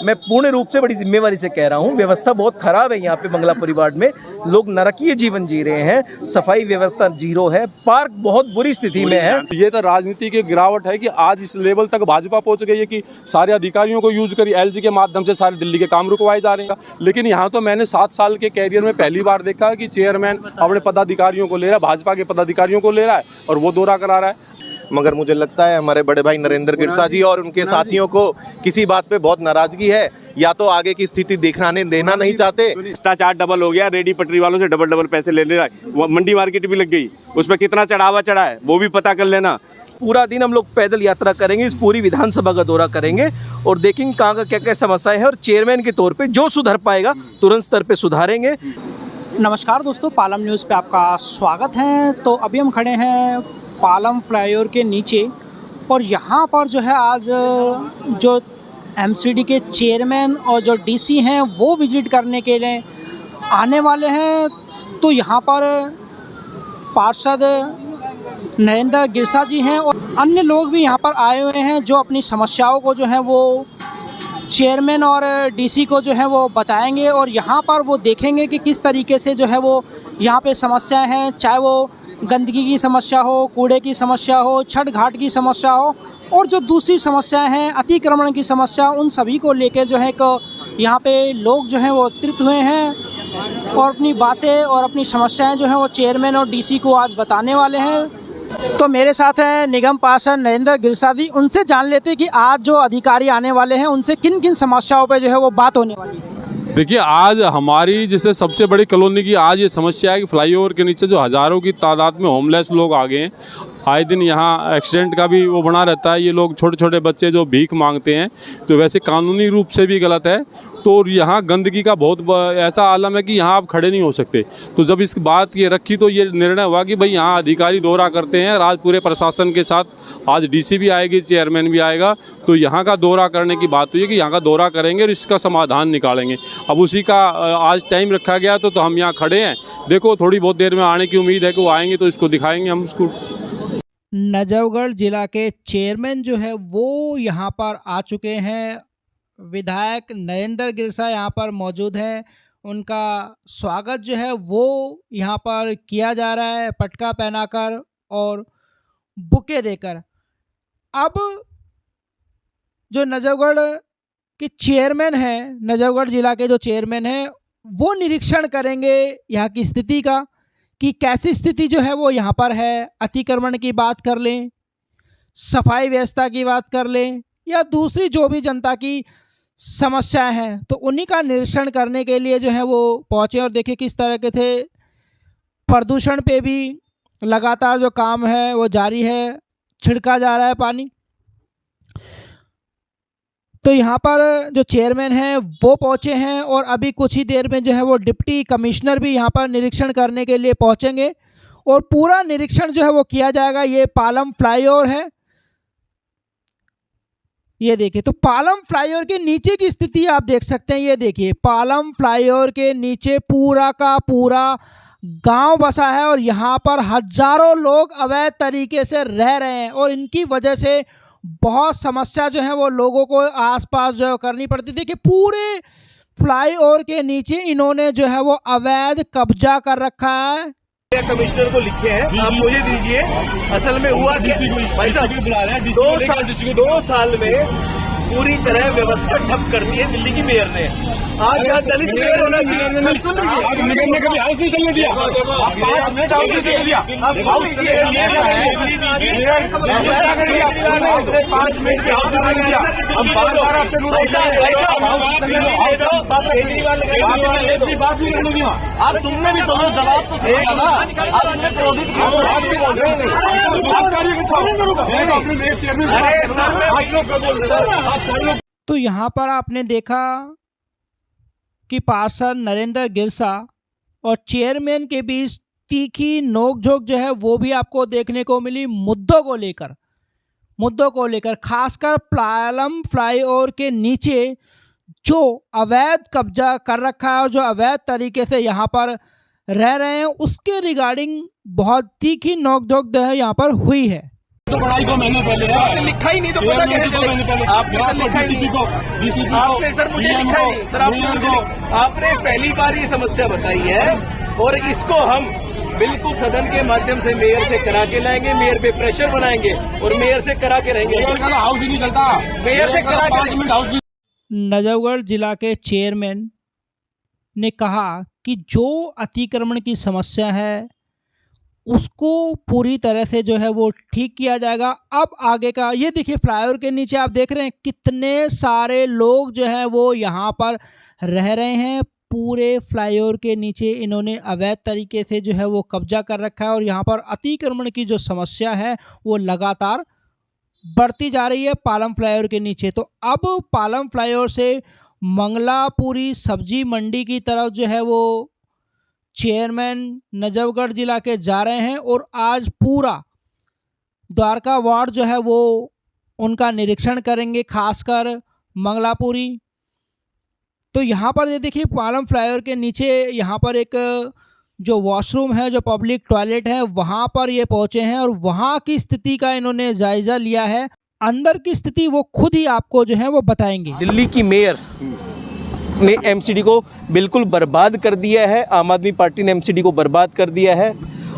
मैं पूर्ण रूप से बड़ी जिम्मेवारी से कह रहा हूँ, व्यवस्था बहुत खराब है यहाँ पे बंगलापुरी वार्ड में। लोग नरकीय जीवन जी रहे हैं, सफाई व्यवस्था जीरो है, पार्क बहुत बुरी स्थिति में है। ये तो राजनीति की गिरावट है कि आज इस लेवल तक भाजपा पहुंच गई है कि सारे अधिकारियों को यूज करी, एलजी के माध्यम से सारे दिल्ली के काम रुकवाए जा रहे हैं। लेकिन यहाँ तो मैंने 7 साल के कैरियर में पहली बार देखा कि चेयरमैन अपने पदाधिकारियों को ले रहा है, भाजपा के पदाधिकारियों को ले रहा है और वो दौरा करा रहा है। मगर मुझे लगता है हमारे बड़े भाई नरेंद्र गिरसा जी और उनके साथियों को किसी बात पे बहुत नाराजगी है, या तो आगे की स्थिति देना नहीं चाहते। भ्रष्टाचार डबल हो गया, रेडी पटरी वालों से डबल पैसे ले रहा है। मंडी मार्केट भी लग गई, उस पर कितना चढ़ावा चढ़ा है वो भी पता कर लेना। पूरा दिन हम लोग पैदल यात्रा करेंगे, इस पूरी विधानसभा का दौरा करेंगे और देखेंगे कहाँ का क्या क्या समस्याएं है और चेयरमैन के तौर पे जो सुधर पाएगा तुरंत स्तर पे सुधारेंगे। नमस्कार दोस्तों, पालम न्यूज़ पे आपका स्वागत है। तो अभी हम खड़े हैं पालम फ्लाईओवर के नीचे और यहाँ पर जो है आज जो एमसीडी के चेयरमैन और जो डीसी हैं वो विजिट करने के लिए आने वाले हैं। तो यहाँ पर पार्षद नरेंद्र गिरसा जी हैं और अन्य लोग भी यहाँ पर आए हुए हैं जो अपनी समस्याओं को जो है वो चेयरमैन और डीसी को जो है वो बताएंगे और यहाँ पर वो देखेंगे कि किस तरीके से जो है वो यहाँ पे समस्याएं हैं, चाहे वो गंदगी की समस्या हो, कूड़े की समस्या हो, छठ घाट की समस्या हो और जो दूसरी समस्याएं हैं अतिक्रमण की समस्या, उन सभी को लेकर जो है कि यहाँ पे लोग जो हैं वो एकत्रित हुए हैं और अपनी बातें और अपनी समस्याएं जो हैं वो चेयरमैन और डीसी को आज बताने वाले हैं। तो मेरे साथ हैं निगम पार्षद नरेंद्र गिरसा जी, उनसे जान लेते हैं कि आज जो अधिकारी आने वाले हैं उनसे किन किन समस्याओं पे जो है वो बात होने वाली है। देखिए, आज हमारी जैसे सबसे बड़ी कॉलोनी की आज ये समस्या है कि फ्लाईओवर के नीचे जो हज़ारों की तादाद में होमलेस लोग आ गए हैं। आए दिन यहाँ एक्सीडेंट का भी वो बना रहता है। ये लोग छोटे छोटे बच्चे जो भीख मांगते हैं, तो वैसे कानूनी रूप से भी गलत है। तो यहाँ गंदगी का बहुत ऐसा आलम है कि यहाँ आप खड़े नहीं हो सकते। तो जब इस बात ये रखी तो ये निर्णय हुआ कि भाई यहाँ अधिकारी दौरा करते हैं, आज पूरे प्रशासन के साथ आज डीसी भी आएगी, चेयरमैन भी आएगा। तो यहाँ का दौरा करने की बात हुई है कि यहाँ का दौरा करेंगे और इसका समाधान निकालेंगे। अब उसी का आज टाइम रखा गया तो हम यहाँ खड़े हैं। देखो थोड़ी बहुत देर में आने की उम्मीद है कि वो आएंगे तो इसको दिखाएंगे हम उसको। नजफगढ़ जिला के चेयरमैन जो है वो यहाँ पर आ चुके हैं। विधायक नरेंद्र गिरसा यहाँ पर मौजूद हैं। उनका स्वागत जो है वो यहाँ पर किया जा रहा है पटका पहनाकर और बुके देकर। अब जो नजफगढ़ के चेयरमैन हैं, नजफगढ़ जिला के जो चेयरमैन हैं, वो निरीक्षण करेंगे यहाँ की स्थिति का कि कैसी स्थिति जो है वो यहाँ पर है। अतिक्रमण की बात कर लें, सफाई व्यवस्था की बात कर लें या दूसरी जो भी जनता की समस्याएं हैं, तो उन्हीं का निरीक्षण करने के लिए जो है वो पहुँचे और देखें किस तरह के थे। प्रदूषण पे भी लगातार जो काम है वो जारी है, छिड़का जा रहा है पानी। तो यहाँ पर जो चेयरमैन हैं वो पहुँचे हैं और अभी कुछ ही देर में जो है वो डिप्टी कमिश्नर भी यहाँ पर निरीक्षण करने के लिए पहुँचेंगे और पूरा निरीक्षण जो है वो किया जाएगा। ये पालम फ्लाईओवर है, ये देखिए। तो पालम फ्लाईओवर के नीचे की स्थिति आप देख सकते हैं। ये देखिए, पालम फ्लाईओवर के नीचे पूरा का पूरा गांव बसा है और यहाँ पर हजारों लोग अवैध तरीके से रह रहे हैं और इनकी वजह से बहुत समस्या जो है वो लोगों को आसपास जो है करनी पड़ती। देखिए, पूरे फ्लाईओवर के नीचे इन्होंने जो है वो अवैध कब्जा कर रखा है। कमिश्नर को लिखे हैं, आप मुझे दीजिए। असल में हुआ क्या भाई साहब, 2 साल में पूरी तरह व्यवस्था ठप कर दी है दिल्ली की मेयर ने। आज यहाँ दलित मेयर होना चाहिए। निगम ने कभी हाउस नहीं चलने दिया, आप 5 मिनट हाउस नहीं चलने दिया। आप हाउस कीजिए, 5 मिनट के हाउस नहीं चलने दिया। हम बार-बार आपसे बात नहीं करने दिया। आप सुनने भी तो जवाब तो देगा ना। आप अपने क्रोधित बोल रहे हैं। तो यहाँ पर आपने देखा कि पार्षद नरेंद्र गिरसा और चेयरमैन के बीच तीखी नोकझोंक जो है वो भी आपको देखने को मिली मुद्दों को लेकर खासकर पालम फ्लाईओवर के नीचे जो अवैध कब्जा कर रखा है और जो अवैध तरीके से यहाँ पर रह रहे हैं उसके रिगार्डिंग बहुत तीखी नोकझोंक जो है यहाँ पर हुई है। तो बढ़ाई 2 महीने पहले है। आपने लिखा ही नहीं तो पता कैसे चलेगा? आपने सर लिखा ही नहीं। आपने सर मुझे लिखा ही नहीं। सर आपने पहली बार ये समस्या बताई है और इसको हम बिल्कुल सदन के माध्यम से मेयर से करा के लाएंगे, मेयर पे प्रेशर बनाएंगे और मेयर से करा के रहेंगे। हाउस ही नहीं चलता, मेयर से करा के हाउस। नजफगढ़ जिला के चेयरमैन ने कहा कि जो अतिक्रमण की समस्या है उसको पूरी तरह से जो है वो ठीक किया जाएगा। अब आगे का ये देखिए, फ्लाईओवर के नीचे आप देख रहे हैं कितने सारे लोग जो हैं वो यहाँ पर रह रहे हैं। पूरे फ्लाईओवर के नीचे इन्होंने अवैध तरीके से जो है वो कब्जा कर रखा है और यहाँ पर अतिक्रमण की जो समस्या है वो लगातार बढ़ती जा रही है पालम फ्लाईओवर के नीचे। तो अब पालम फ्लाईओवर से मंगलापुरी सब्जी मंडी की तरफ जो है वो चेयरमैन नजफगढ़ जिला के जा रहे हैं और आज पूरा द्वारका वार्ड जो है वो उनका निरीक्षण करेंगे, खासकर मंगलापुरी। तो यहाँ पर ये देखिए, पालम फ्लाईओवर के नीचे यहाँ पर एक जो वॉशरूम है, जो पब्लिक टॉयलेट है, वहाँ पर ये पहुँचे हैं और वहाँ की स्थिति का इन्होंने जायज़ा लिया है। अंदर की स्थिति वो खुद ही आपको जो है वो बताएंगे। दिल्ली की मेयर ने एमसीडी को बिल्कुल बर्बाद कर दिया है। आम आदमी पार्टी ने एमसीडी को बर्बाद कर दिया है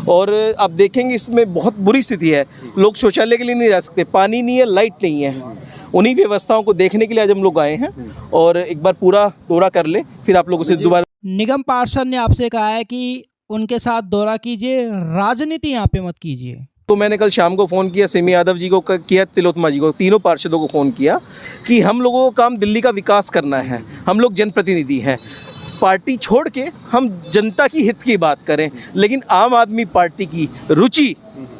और आप देखेंगे इसमें बहुत बुरी स्थिति है। लोग शौचालय के लिए नहीं जा सकते, पानी नहीं है, लाइट नहीं है। उन्हीं व्यवस्थाओं को देखने के लिए आज हम लोग आए हैं और एक बार पूरा दौरा कर ले, फिर आप लोगों से दोबारा। निगम पार्षद ने आपसे कहा है कि उनके साथ दौरा कीजिए, राजनीति यहाँ पे मत कीजिए। तो मैंने कल शाम को फ़ोन किया, सेमी यादव जी को किया, तिलोत्तमा जी को, तीनों पार्षदों को फ़ोन किया कि हम लोगों का काम दिल्ली का विकास करना है। हम लोग जनप्रतिनिधि हैं, पार्टी छोड़ के हम जनता की हित की बात करें, लेकिन आम आदमी पार्टी की रुचि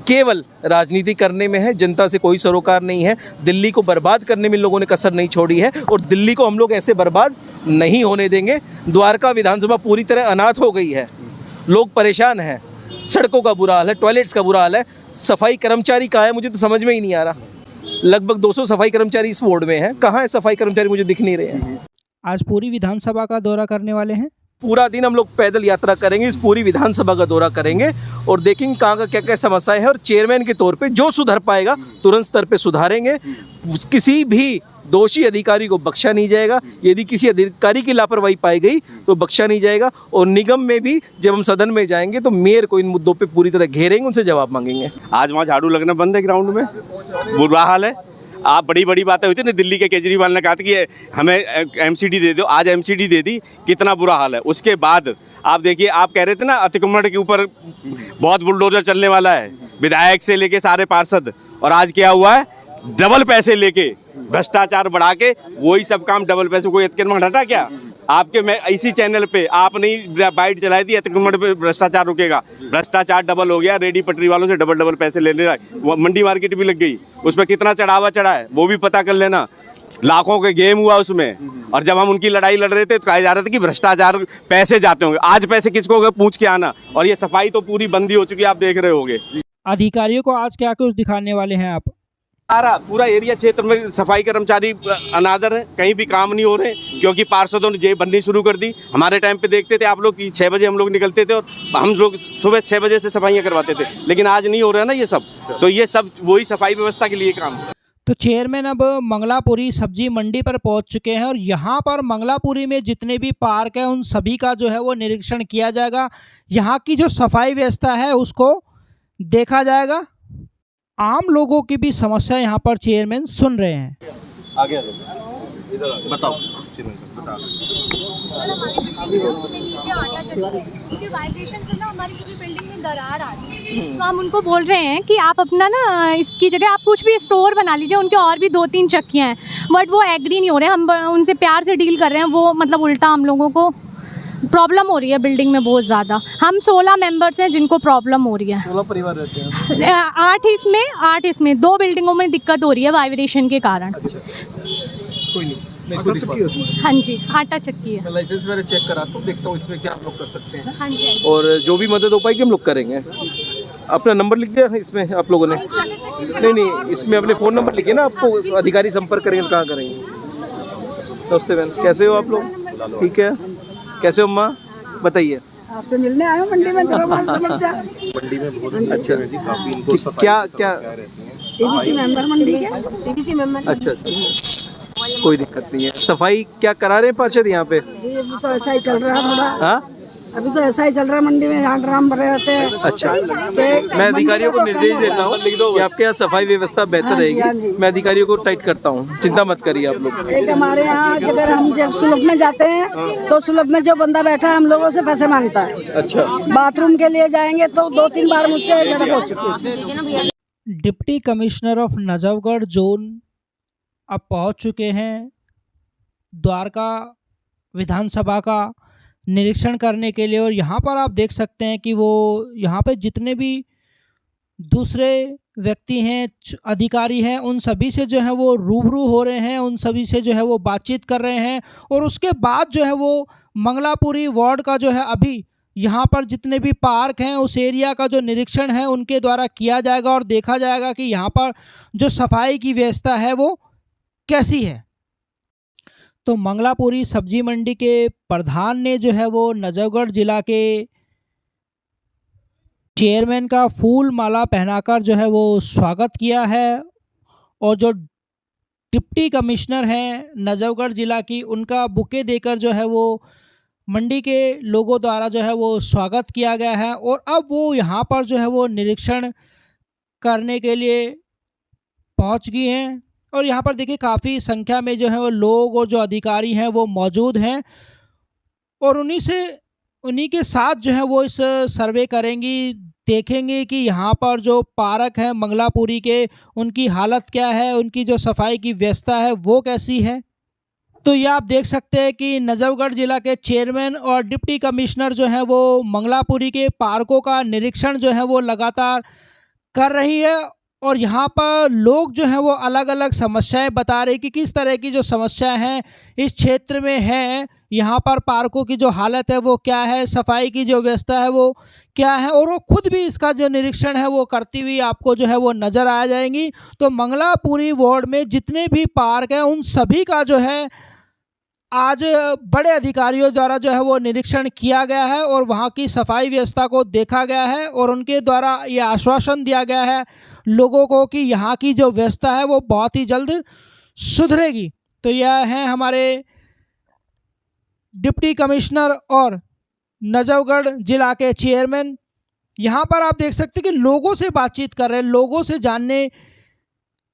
केवल राजनीति करने में है, जनता से कोई सरोकार नहीं है। दिल्ली को बर्बाद करने में लोगों ने कसर नहीं छोड़ी है और दिल्ली को हम लोग ऐसे बर्बाद नहीं होने देंगे। द्वारका विधानसभा पूरी तरह अनाथ हो गई है, लोग परेशान हैं, सड़कों का बुरा हाल है, टॉयलेट्स का बुरा हाल है। सफाई कर्मचारी कहाँ है मुझे तो समझ में ही नहीं आ रहा। लगभग 200 सफाई कर्मचारी इस वार्ड में हैं, कहाँ है सफाई कर्मचारी मुझे दिख नहीं रहे हैं। आज पूरी विधानसभा का दौरा करने वाले हैं। पूरा दिन हम लोग पैदल यात्रा करेंगे, इस पूरी विधानसभा का दौरा करेंगे और देखेंगे कहाँ का क्या क्या समस्याएं है और चेयरमैन के तौर पे जो सुधर पाएगा तुरंत स्तर पे सुधारेंगे। किसी भी दोषी अधिकारी को बख्शा नहीं जाएगा। यदि किसी अधिकारी की लापरवाही पाई गई तो बख्शा नहीं जाएगा। और निगम में भी जब हम सदन में जाएंगे तो मेयर को इन मुद्दों पे पूरी तरह घेरेंगे, उनसे जवाब मांगेंगे। आज वहाँ झाड़ू लगना बंद है, ग्राउंड में बुरा हाल है। आप बड़ी बड़ी बातें हुई थी ना, दिल्ली के केजरीवाल ने कहा था कि हमें एमसीडी दे दो, आज एमसीडी दे दी, कितना बुरा हाल है। उसके बाद आप देखिए, आप कह रहे थे ना अतिक्रमण के ऊपर बहुत बुलडोजर चलने वाला है, विधायक से लेके सारे पार्षद, और आज क्या हुआ है, डबल पैसे लेके भ्रष्टाचार बढ़ा के वही सब काम डबल पैसे। कोई अतिक्रमण हटा क्या? आपके मैं इसी चैनल पे आपने बाइट चलाई थी, अतिक्रमण पे भ्रष्टाचार रुकेगा, भ्रष्टाचार डबल हो गया। रेडी पटरी वालों से डबल पैसे लेने लगे, मंडी मार्केट भी लग गई, उसमें कितना चढ़ावा चढ़ा है वो भी पता कर लेना। लाखों के गेम हुआ उसमें, और जब हम उनकी लड़ाई लड़ रहे थे तो कहा जा रहा था कि भ्रष्टाचार पैसे जाते होंगे। आज पैसे किसको गए पूछ के आना। और ये सफाई तो पूरी बंदी हो चुकी है, आप देख रहे होंगे। अधिकारियों को आज क्या कुछ दिखाने वाले हैं आप? सारा पूरा एरिया क्षेत्र में सफाई कर्मचारी अनादर है, कहीं भी काम नहीं हो रहे क्योंकि पार्षदों ने जेब बननी शुरू कर दी। हमारे टाइम पे देखते थे आप लोग कि 6 बजे हम लोग निकलते थे और हम लोग सुबह 6 बजे से सफाइयाँ करवाते थे, लेकिन आज नहीं हो रहा है ना ये सब। तो ये सब वही सफाई व्यवस्था के लिए काम। तो चेयरमैन अब मंगलापुरी सब्जी मंडी पर पहुंच चुके हैं और यहाँ पर मंगलापुरी में जितने भी पार्क हैं उन सभी का जो है वो निरीक्षण किया जाएगा। यहाँ की जो सफाई व्यवस्था है उसको देखा जाएगा। आम लोगों की भी समस्या यहाँ पर चेयरमैन सुन रहे हैं। आगे बताओ। वाइब्रेशन से ना हमारी पूरी बिल्डिंग में दरार आ रही है, तो हम उनको बोल रहे हैं कि आप अपना ना इसकी जगह आप कुछ भी स्टोर बना लीजिए। उनके और भी 2-3 चक्कियाँ हैं, बट वो एग्री नहीं हो रहे हैं। हम उनसे प्यार से डील कर रहे हैं, वो मतलब उल्टा हम लोगों को प्रॉब्लम हो रही है बिल्डिंग में बहुत ज़्यादा। हम 16 मेंबर्स हैं जिनको प्रॉब्लम हो रही है। 16 परिवार रहते हैं। 8 इसमें 2 बिल्डिंगों में दिक्कत हो रही है वाइब्रेशन के कारण। अच्छा। कोई नहीं, मैं इसको दिखा दूँ। हाँ जी, आटा चक्की है। लाइसेंस वगैरह चेक कराता हूँ, देखता हूँ इसमें क्या आप लोग कर सकते हैं। हाँ जी, और जो भी मदद हो पाएगी हम लोग करेंगे। अपना नंबर लिख दिया है इसमें आप लोगों ने? नहीं, इसमें अपने फ़ोन नंबर लिखे ना, आपको अधिकारी संपर्क करेंगे तो कहाँ करेंगे। नमस्ते बहन, कैसे हो आप लोग? ठीक है, कैसे हो अम्मा? बताइए। आपसे मिलने आए हो मंडी में, जरा हमारी समस्या। मंडी में बहुत अच्छा है जी, काफी इनको सफाई क्या की क्या समस्याएं रहती हैं। टीबीसी मेंबर मंडी के, टीबीसी मेंबर। अच्छा, कोई दिक्कत नहीं है। सफाई क्या करा रहे हैं पार्षद यहाँ पे? अभी तो ऐसा ही चल रहा है थोड़ा, हाँ, अभी तो ऐसा ही चल रहा है मंडी में, यहाँ ड्राम भरे रहते हैं। अच्छा, मैं अधिकारियों को निर्देश देता हूँ कि आपके यहाँ सफाई व्यवस्था बेहतर हाँ जी। रहेगी। मैं अधिकारियों को टाइट करता हूँ, चिंता मत करिए आप लोग। एक हमारे यहाँ अगर हम जब सुलभ में जाते हैं तो सुलभ में जो बंदा बैठा है हम लोगों से पैसे मांगता है। अच्छा, बाथरूम के लिए जाएंगे तो 2-3 बार मुझसे झड़प हो चुकी है। Deputy commissioner of Najafgarh zone अब पहुंच चुके हैं द्वारका विधानसभा का निरीक्षण करने के लिए। और यहाँ पर आप देख सकते हैं कि वो यहाँ पे जितने भी दूसरे व्यक्ति हैं, अधिकारी हैं, उन सभी से जो है वो रूबरू हो रहे हैं, उन सभी से जो है वो बातचीत कर रहे हैं। और उसके बाद जो है वो मंगलापुरी वार्ड का जो है अभी यहाँ पर जितने भी पार्क हैं उस एरिया का जो निरीक्षण है उनके द्वारा किया जाएगा और देखा जाएगा कि यहाँ पर जो सफाई की व्यवस्था है वो कैसी है। तो मंगलापुरी सब्जी मंडी के प्रधान ने जो है वो नजफगढ़ जिला के चेयरमैन का फूल माला पहनाकर जो है वो स्वागत किया है। और जो डिप्टी कमिश्नर हैं नजफगढ़ जिला की, उनका बुके देकर जो है वो मंडी के लोगों द्वारा जो है वो स्वागत किया गया है। और अब वो यहाँ पर जो है वो निरीक्षण करने के लिए पहुँच गए हैं। और यहाँ पर देखिए काफ़ी संख्या में जो है वो लोग और जो अधिकारी हैं वो मौजूद हैं और उन्हीं के साथ जो है वो इस सर्वे करेंगी, देखेंगे कि यहाँ पर जो पार्क है मंगलापुरी के उनकी हालत क्या है, उनकी जो सफाई की व्यवस्था है वो कैसी है। तो ये आप देख सकते हैं कि नजफगढ़ जिला के चेयरमैन और डिप्टी कमिश्नर जो है वो मंगलापुरी के पार्कों का निरीक्षण जो है वो लगातार कर रही है। और यहाँ पर लोग जो हैं वो अलग अलग समस्याएं बता रहे कि किस तरह की जो समस्याएं हैं इस क्षेत्र में हैं, यहाँ पर पार्कों की जो हालत है वो क्या है, सफाई की जो व्यवस्था है वो क्या है। और वो खुद भी इसका जो निरीक्षण है वो करती हुई आपको जो है वो नज़र आ जाएंगी। तो मंगलापुरी वार्ड में जितने भी पार्क हैं उन सभी का जो है आज बड़े अधिकारियों द्वारा जो है वो निरीक्षण किया गया है और वहाँ की सफाई व्यवस्था को देखा गया है। और उनके द्वारा ये आश्वासन दिया गया है लोगों को कि यहाँ की जो व्यवस्था है वो बहुत ही जल्द सुधरेगी। तो यह है हमारे डिप्टी कमिश्नर और नजफगढ़ जिला के चेयरमैन। यहाँ पर आप देख सकते हैं कि लोगों से बातचीत कर रहे हैं, लोगों से जानने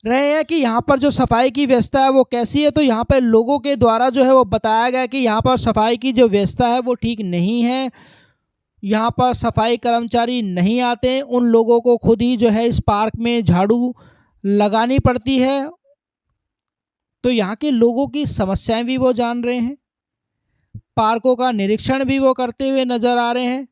रहे हैं कि यहाँ पर जो सफाई की व्यवस्था है वो कैसी है। तो यहाँ पर लोगों के द्वारा जो है वो बताया गया कि यहाँ पर सफाई की जो व्यवस्था है वो ठीक नहीं है, यहाँ पर सफाई कर्मचारी नहीं आते, उन लोगों को खुद ही जो है इस पार्क में झाड़ू लगानी पड़ती है। तो यहाँ के लोगों की समस्याएं भी वो जान रहे हैं, पार्कों का निरीक्षण भी वो करते हुए नज़र आ रहे हैं।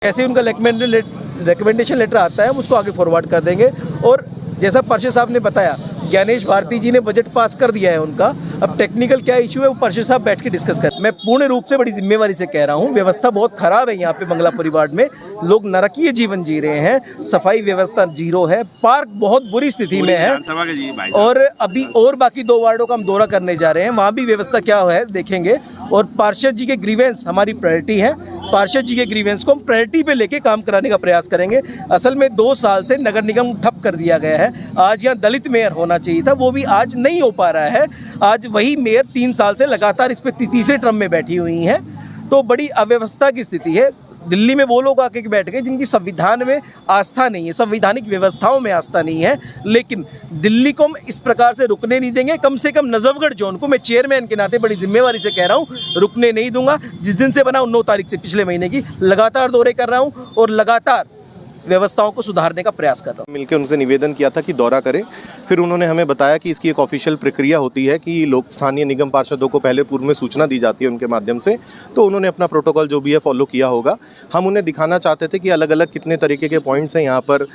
ऐसे उनका रिकमेंडेशन लेटर आता है हम उसको आगे फॉरवर्ड कर देंगे। और जैसा पार्षद साहब ने बताया, ज्ञानेश भारती जी ने बजट पास कर दिया है उनका, अब टेक्निकल क्या इशू है वो पार्षद साहब बैठ के डिस्कस कर। मैं पूर्ण रूप से बड़ी जिम्मेवारी से कह रहा हूँ, व्यवस्था बहुत खराब है यहाँ पे मंगलापुरी वार्ड में, लोग नरकीय जीवन जी रहे हैं, सफाई व्यवस्था जीरो है, पार्क बहुत बुरी स्थिति में है। और अभी और बाकी 2 वार्डों का हम दौरा करने जा रहे हैं, वहाँ भी व्यवस्था क्या है देखेंगे। और पार्षद जी के ग्रीवेंस हमारी प्रायोरिटी है, पार्षद जी के ग्रीवेंस को हम प्रायोरिटी पे लेके काम कराने का प्रयास करेंगे। असल में 2 साल से नगर निगम ठप कर दिया गया है। आज यहाँ दलित मेयर होना चाहिए था, वो भी आज नहीं हो पा रहा है। आज वही मेयर 3 साल से लगातार इस पे तीसरे टर्म में बैठी हुई हैं। तो बड़ी अव्यवस्था की स्थिति है। दिल्ली में वो लोग आके बैठ गए जिनकी संविधान में आस्था नहीं है, संवैधानिक व्यवस्थाओं में आस्था नहीं है। लेकिन दिल्ली को हम इस प्रकार से रुकने नहीं देंगे। कम से कम नजफगढ़ जोन को मैं चेयरमैन के नाते बड़ी जिम्मेवारी से कह रहा हूँ, रुकने नहीं दूंगा। जिस दिन से बना 9 तारीख से पिछले महीने की लगातार दौरे कर रहा हूँ और लगातार व्यवस्थाओं को सुधारने का प्रयास कर रहा हूँ। मिलकर उनसे निवेदन किया था कि दौरा करें, फिर उन्होंने हमें बताया कि इसकी एक ऑफिशियल प्रक्रिया होती है कि लोग स्थानीय निगम पार्षदों को पहले पूर्व में सूचना दी जाती है उनके माध्यम से, तो उन्होंने अपना प्रोटोकॉल जो भी है फॉलो किया होगा। हम उन्हें दिखाना चाहते थे कि अलग अलग कितने तरीके के पॉइंट्स हैं यहाँ पर,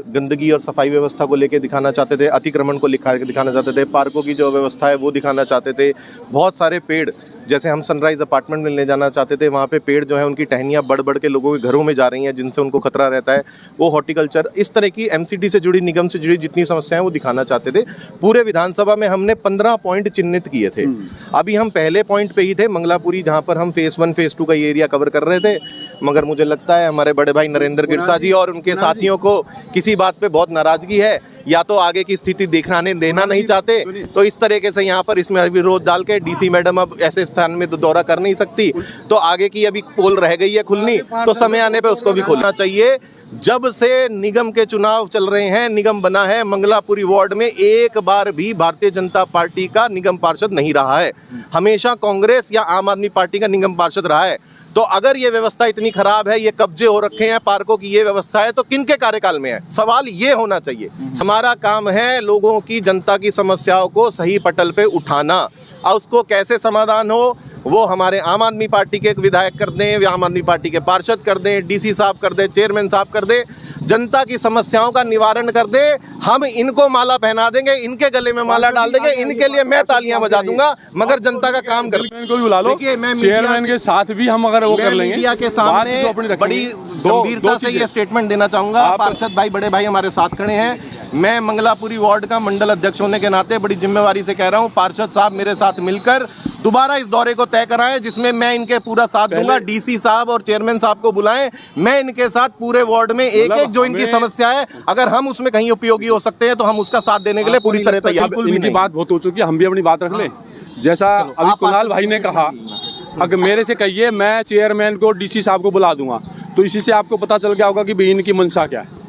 गंदगी और सफाई व्यवस्था को लेकर दिखाना चाहते थे, अतिक्रमण को दिखाना चाहते थे, पार्कों की जो व्यवस्था है वो दिखाना चाहते थे। बहुत सारे पेड़, जैसे हम सनराइज अपार्टमेंट में ले जाना चाहते थे, वहाँ पे पेड़ जो है उनकी टहनियाँ बढ़ बढ़ के लोगों के घरों में जा रही हैं जिनसे उनको खतरा रहता है, वो हॉर्टिकल्चर, इस तरह की एमसीडी से जुड़ी, निगम से जुड़ी जितनी समस्याएं वो दिखाना चाहते थे। पूरे विधानसभा में हमने 15 पॉइंट चिन्हित किए थे। अभी हम पहले पॉइंट पे ही थे, मंगलापुरी, जहाँ पर हम फेज़ 1 फेज़ 2 का ये एरिया कवर कर रहे थे। मगर मुझे लगता है हमारे बड़े भाई नरेंद्र गिरसा जी और उनके साथियों को किसी बात पे बहुत नाराजगी है, या तो आगे की स्थिति दिखाने देना नहीं चाहते, तो इस तरीके से यहाँ पर इसमें विरोध डाल के डीसी मैडम अब ऐसे स्थान में दौरा कर नहीं सकती, तो आगे की अभी पोल रह गई है खुलनी, तो समय आने पे उसको भी खोलना चाहिए। जब से निगम के चुनाव चल रहे हैं, निगम बना है, मंगलापुरी वार्ड में एक बार भी भारतीय जनता पार्टी का निगम पार्षद नहीं रहा है, हमेशा कांग्रेस या आम आदमी पार्टी का निगम पार्षद रहा है। तो अगर ये व्यवस्था इतनी खराब है, ये कब्जे हो रखे हैं, पार्कों की ये व्यवस्था है, तो किनके कार्यकाल में है? सवाल ये होना चाहिए। हमारा काम है लोगों की, जनता की समस्याओं को सही पटल पे उठाना, और उसको कैसे समाधान हो वो हमारे आम आदमी पार्टी के विधायक कर दें, या आम आदमी पार्टी के पार्षद कर दें, डीसी साहब कर दें, चेयरमैन साहब कर दें, जनता की समस्याओं का निवारण कर दे। हम इनको माला पहना देंगे, इनके गले में माला डाल देंगे, इनके लिए मैं तालियां बजा दूंगा, मगर जनता का काम कर। को भी बुला लो, चेयरमैन के साथ भी हम अगर वो कर लेंगे, मीडिया के सामने बड़ी गंभीरता से ये स्टेटमेंट देना चाहूंगा। पार्षद भाई, बड़े भाई हमारे साथ खड़े हैं, मैं मंगलापुरी वार्ड का मंडल अध्यक्ष होने के नाते बड़ी जिम्मेवारी से कह रहा हूं, पार्षद साहब मेरे साथ मिलकर दोबारा इस दौरे को तय कराएं, जिसमें मैं इनके पूरा साथ दूंगा। डीसी साहब और चेयरमैन साहब को बुलाएं, मैं इनके साथ पूरे वार्ड में एक एक जो इनकी समस्या है, अगर हम उसमें कहीं उपयोगी हो सकते हैं तो हम उसका साथ देने के लिए पूरी तरह तैयार। इनकी बात बहुत हो चुकी है, हम भी अपनी बात रख लें। जैसा अभी कुणाल भाई ने कहा, अगर मेरे से कहिए मैं चेयरमैन को डीसी साहब को बुला दूंगा, तो इसी से आपको पता चल गया होगा कि भाई इनकी मंशा क्या है।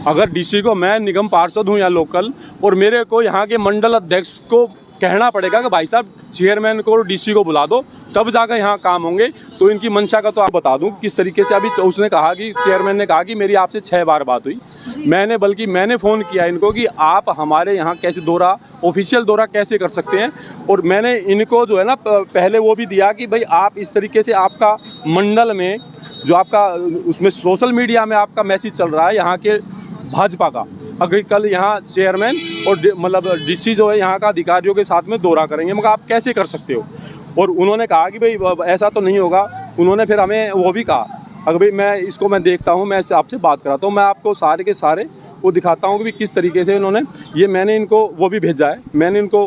अगर डीसी को, मैं निगम पार्षद हूँ या लोकल, और मेरे को यहाँ के मंडल अध्यक्ष को कहना पड़ेगा कि भाई साहब चेयरमैन को और डीसी को बुला दो, तब जाकर यहाँ काम होंगे, तो इनकी मंशा का तो आप बता दूं किस तरीके से। अभी उसने कहा कि चेयरमैन ने कहा कि मेरी आपसे 6 बार बात हुई, मैंने फ़ोन किया इनको कि आप हमारे यहाँ कैसे दौरा, ऑफिशियल दौरा कैसे कर सकते हैं, और मैंने इनको जो है ना पहले वो भी दिया कि भाई आप इस तरीके से आपका मंडल में जो आपका उसमें सोशल मीडिया में आपका मैसेज चल रहा है यहाँ के भाजपा का, अगर कल यहाँ चेयरमैन और मतलब डीसी जो है यहाँ का अधिकारियों के साथ में दौरा करेंगे, मगर आप कैसे कर सकते हो। और उन्होंने कहा कि भाई ऐसा तो नहीं होगा। उन्होंने फिर हमें वो भी कहा, अगर भाई मैं देखता हूँ, मैं आपसे बात कराता हूँ, मैं आपको सारे के सारे वो दिखाता हूँ कि किस तरीके से इन्होंने मैंने इनको वो भी भेजा है, मैंने इनको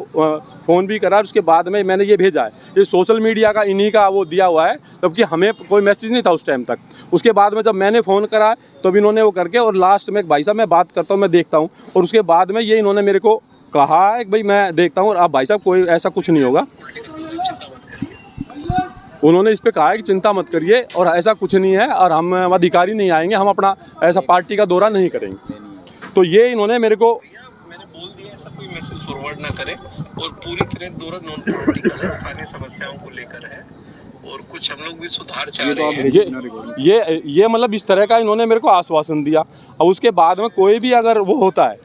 फ़ोन भी करा, उसके बाद में मैंने ये भेजा है, ये सोशल मीडिया का इन्हीं का वो दिया हुआ है, जबकि हमें कोई मैसेज नहीं था उस टाइम तक। उसके बाद में जब मैंने फ़ोन करा तो इन्होंने वो करके, और लास्ट में भाई साहब मैं बात करता हूँ, मैं देखता हूँ, और उसके बाद में ये इन्होंने मेरे को कहा है कि भाई मैं देखता हूँ, और आप भाई साहब कोई ऐसा कुछ नहीं होगा। उन्होंने इस पे कहा है कि चिंता मत करिए और ऐसा कुछ नहीं है, और हम अधिकारी नहीं आएंगे, हम अपना ऐसा पार्टी का दौरा नहीं करेंगे। तो ये इन्होंने मेरे को मैंने बोल दिया, ऐसा कोई मैसेज फॉरवर्ड ना करें, और पूरी तरह दौरा नॉन पॉलिटिकल है, स्थानीय समस्याओं को लेकर है, और कुछ हम लोग भी सुधार चाह रहे हैं। ये मतलब इस तरह का इन्होंने मेरे को आश्वासन दिया। और उसके बाद में कोई भी अगर वो होता है,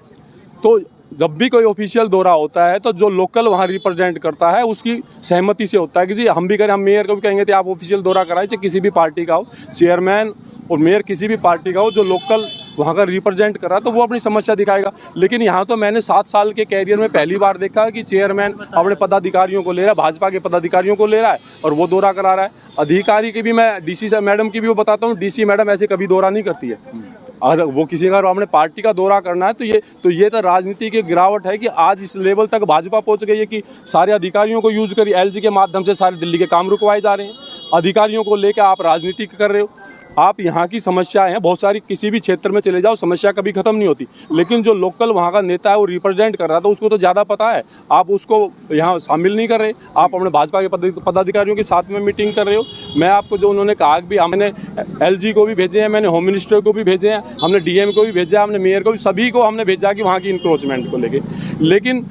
तो जब भी कोई ऑफिशियल दौरा होता है, तो जो लोकल वहाँ रिप्रेजेंट करता है उसकी सहमति से होता है कि जी हम भी करें। हम मेयर को भी कहेंगे तो आप ऑफिशियल दौरा कराएं, चाहे किसी भी पार्टी का हो, चेयरमैन और मेयर किसी भी पार्टी का हो, जो लोकल वहाँ का रिप्रेजेंट कर रहा है, तो वो अपनी समस्या दिखाएगा। लेकिन यहाँ तो मैंने 7 साल के कैरियर में पहली बार देखा कि चेयरमैन अपने पदाधिकारियों को ले रहा है, भाजपा के पदाधिकारियों को ले रहा है, और वो दौरा करा रहा है। अधिकारी की भी मैं डीसी मैडम की भी वो बताता हूँ, डीसी मैडम ऐसे कभी दौरा नहीं करती है। और वो किसी का अपने पार्टी का दौरा करना है, तो ये तो राजनीति की गिरावट है कि आज इस लेवल तक भाजपा पहुंच गई है कि सारे अधिकारियों को यूज करी, एलजी के माध्यम से सारे दिल्ली के काम रुकवाए जा रहे हैं। अधिकारियों को लेकर आप राजनीति कर रहे हो। आप यहाँ की समस्याएं हैं बहुत सारी, किसी भी क्षेत्र में चले जाओ समस्या कभी खत्म नहीं होती, लेकिन जो लोकल वहाँ का नेता है वो रिप्रेजेंट कर रहा था, उसको तो ज़्यादा पता है। आप उसको यहाँ शामिल नहीं कर रहे, आप अपने भाजपा के पदाधिकारियों के साथ में मीटिंग कर रहे हो। मैं आपको जो उन्होंने कहा कि हमने एलजी को भी भेजे हैं, मैंने होम मिनिस्टर को भी भेजे हैं, हमने डीएम को भी भेजा, हमने मेयर को भी, सभी को हमने भेजा कि वहाँ की इंक्रोचमेंट को लेके। लेकिन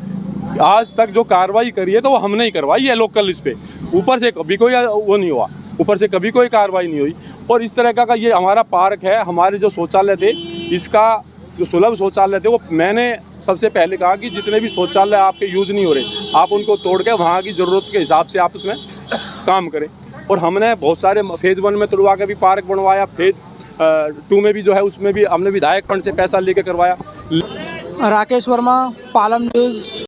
आज तक जो कार्रवाई करी है तो वो हमने ही करवाई है लोकल इस पे, ऊपर से कभी कोई वो नहीं हुआ, ऊपर से कभी कोई कार्रवाई नहीं हुई। और इस तरह का ये हमारा पार्क है, हमारे जो शौचालय थे, इसका जो सुलभ शौचालय थे, वो मैंने सबसे पहले कहा कि जितने भी शौचालय आपके यूज़ नहीं हो रहे, आप उनको तोड़ के वहाँ की ज़रूरत के हिसाब से आप उसमें काम करें। और हमने बहुत सारे फेज़ 1 में तोड़वा के भी पार्क बनवाया, फेज़ 2 में भी जो है उसमें भी हमने विधायक फंड से पैसा लेके करवाया। राकेश वर्मा, पालम न्यूज़।